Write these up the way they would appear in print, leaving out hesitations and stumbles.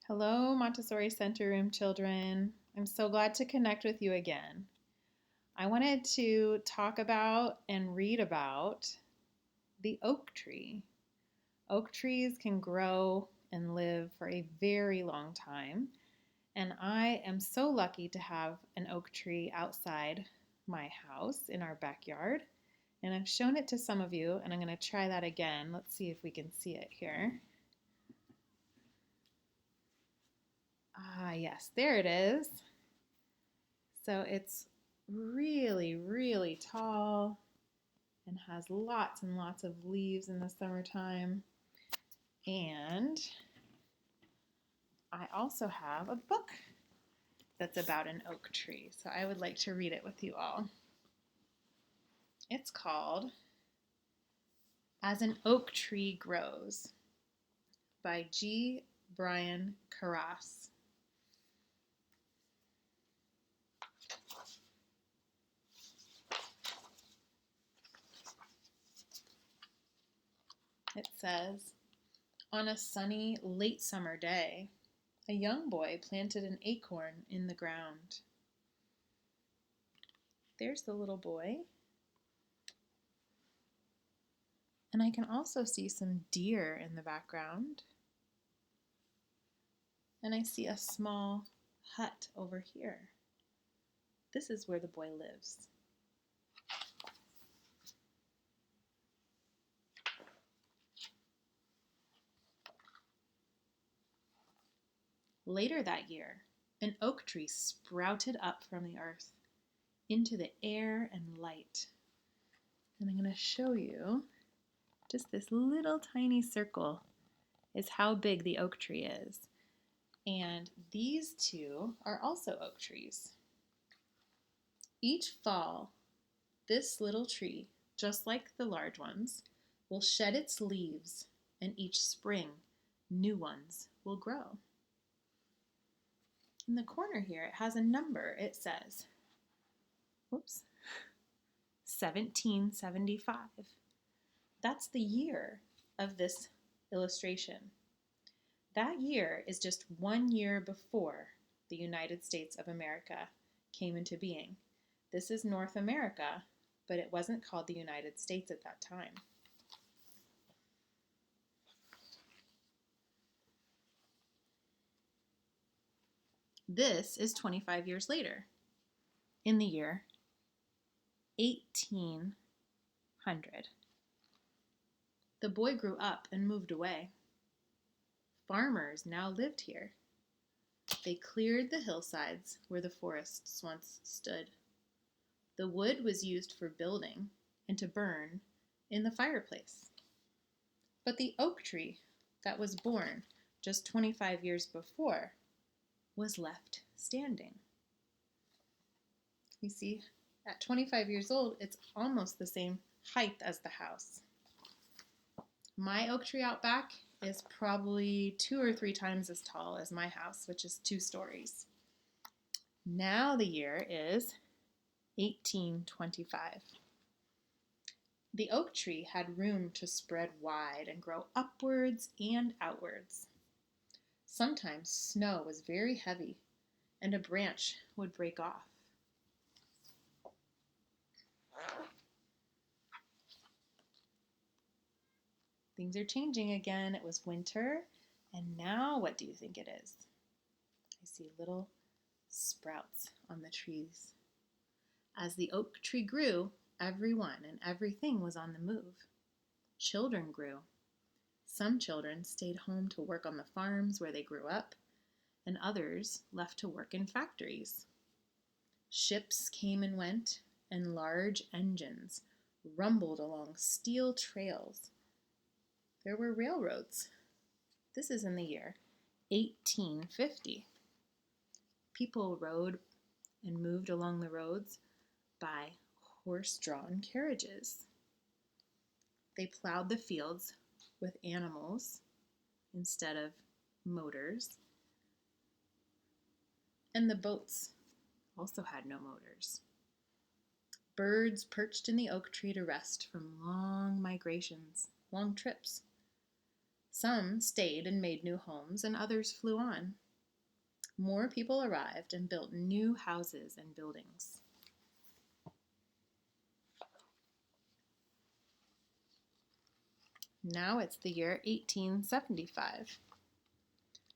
Hello, Montessori Center Room children. I'm so glad to connect with you again. I wanted to talk about and read about the oak tree. Oak trees can grow and live for a very long time, and I am so lucky to have an oak tree outside my house in our backyard. And I've shown it to some of you, and I'm going to try that again. Let's see if we can see it here. Ah, yes, there it is. So it's really, really tall and has lots and lots of leaves in the summertime. And I also have a book that's about an oak tree, so I would like to read it with you all. It's called As an Oak Tree Grows by G. Brian Carras. It says, on a sunny late summer day, a young boy planted an acorn in the ground. There's the little boy. And I can also see some deer in the background. And I see a small hut over here. This is where the boy lives. Later that year, an oak tree sprouted up from the earth into the air and light. And I'm going to show you just this little tiny circle is how big the oak tree is. And these two are also oak trees. Each fall, this little tree, just like the large ones, will shed its leaves, and each spring, new ones will grow. In the corner here, it has a number. It says, 1775. That's the year of this illustration. That year is just 1 year before the United States of America came into being. This is North America, but it wasn't called the United States at that time. This is 25 years later, in the year 1800. The boy grew up and moved away. Farmers now lived here. They cleared the hillsides where the forests once stood. The wood was used for building and to burn in the fireplace. But the oak tree that was born just 25 years before was left standing. You see, at 25 years old, it's almost the same height as the house. My oak tree out back is probably 2 or 3 times as tall as my house, which is 2 stories. Now the year is 1825. The oak tree had room to spread wide and grow upwards and outwards. Sometimes snow was very heavy and a branch would break off. Things are changing again. It was winter, and now what do you think it is? I see little sprouts on the trees. As the oak tree grew, everyone and everything was on the move. Children grew. Some children stayed home to work on the farms where they grew up, and others left to work in factories. Ships came and went, and large engines rumbled along steel trails. There were railroads. This is in the year 1850. People rode and moved along the roads by horse-drawn carriages. They plowed the fields with animals instead of motors. And the boats also had no motors. Birds perched in the oak tree to rest from long migrations, long trips. Some stayed and made new homes, and others flew on. More people arrived and built new houses and buildings. Now it's the year 1875.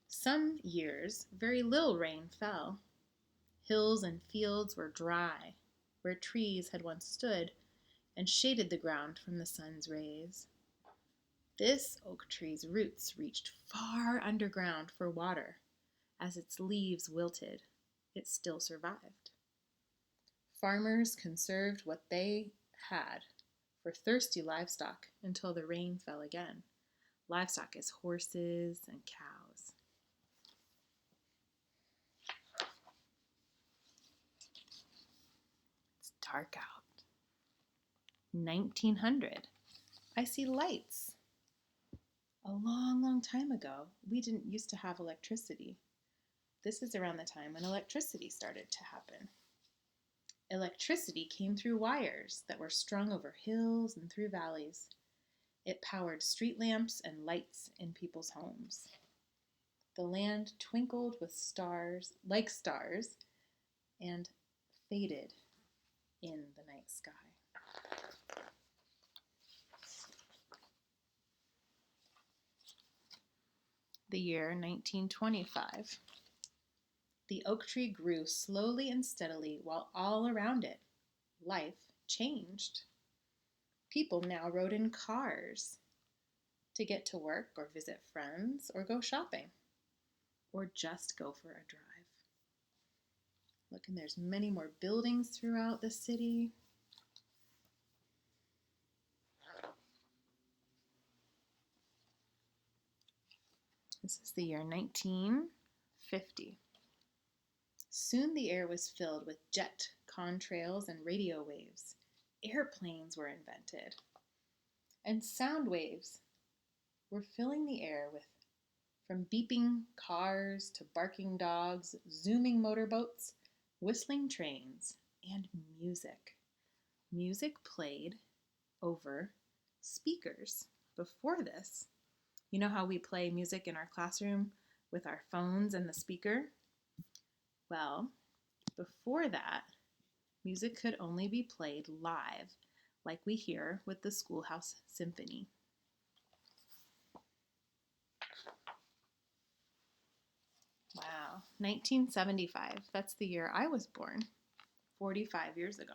Some years, very little rain fell. Hills and fields were dry, where trees had once stood and shaded the ground from the sun's rays. This oak tree's roots reached far underground for water. As its leaves wilted, it still survived. Farmers conserved what they had for thirsty livestock until the rain fell again. Livestock is horses and cows. It's dark out. 1900. I see lights. A long, long time ago, we didn't used to have electricity. This is around the time when electricity started to happen. Electricity came through wires that were strung over hills and through valleys. It powered street lamps and lights in people's homes. The land twinkled with stars, like stars, and faded in the night sky. The year 1925. The oak tree grew slowly and steadily while all around it, life changed. People now rode in cars to get to work or visit friends or go shopping or just go for a drive. Look, and there's many more buildings throughout the city. This is the year 1950. Soon the air was filled with jet contrails and radio waves. Airplanes were invented. And sound waves were filling the air with from beeping cars to barking dogs, zooming motorboats, whistling trains, and music. Music played over speakers. Before this, you know how we play music in our classroom with our phones and the speaker? Well, before that, music could only be played live, like we hear with the Schoolhouse Symphony. Wow, 1975, that's the year I was born, 45 years ago.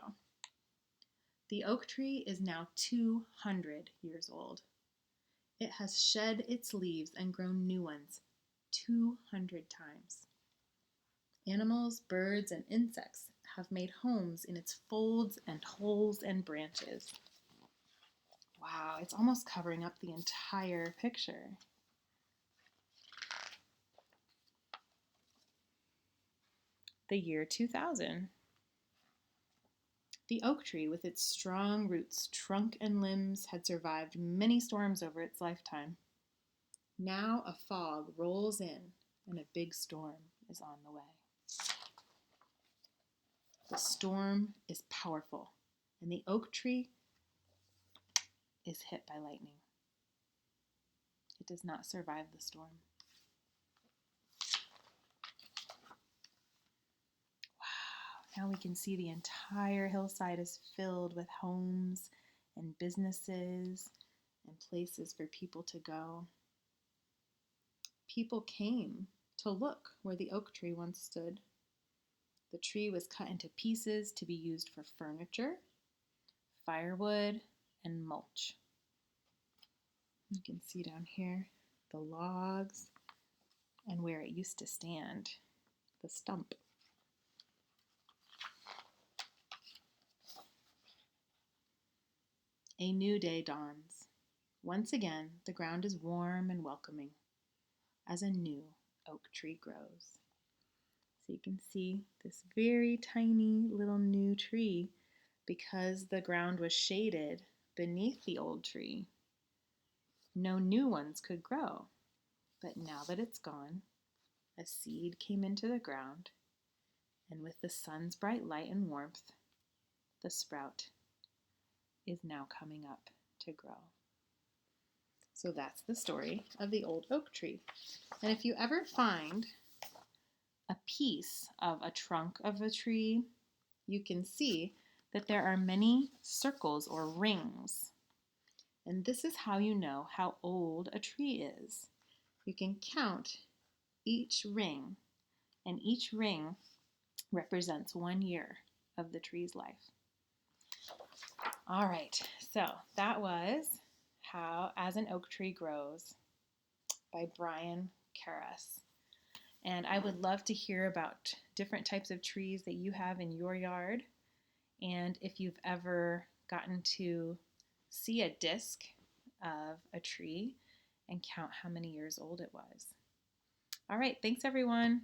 The oak tree is now 200 years old. It has shed its leaves and grown new ones 200 times. Animals, birds, and insects have made homes in its folds and holes and branches. Wow, it's almost covering up the entire picture. The year 2000. The oak tree, with its strong roots, trunk, and limbs, had survived many storms over its lifetime. Now a fog rolls in, and a big storm is on the way. The storm is powerful, and the oak tree is hit by lightning. It does not survive the storm. Now we can see the entire hillside is filled with homes and businesses and places for people to go. People came to look where the oak tree once stood. The tree was cut into pieces to be used for furniture, firewood, and mulch. You can see down here the logs and where it used to stand, the stump. A new day dawns. Once again, the ground is warm and welcoming as a new oak tree grows. So you can see this very tiny little new tree because the ground was shaded beneath the old tree. No new ones could grow, but now that it's gone, a seed came into the ground, and with the sun's bright light and warmth, the sprout is now coming up to grow. So that's the story of the old oak tree. And if you ever find a piece of a trunk of a tree, you can see that there are many circles or rings. And this is how you know how old a tree is. You can count each ring, and each ring represents 1 year of the tree's life. All right, so that was How As an Oak Tree Grows by Brian Karras. And I would love to hear about different types of trees that you have in your yard, and if you've ever gotten to see a disc of a tree and count how many years old it was. All right, thanks everyone.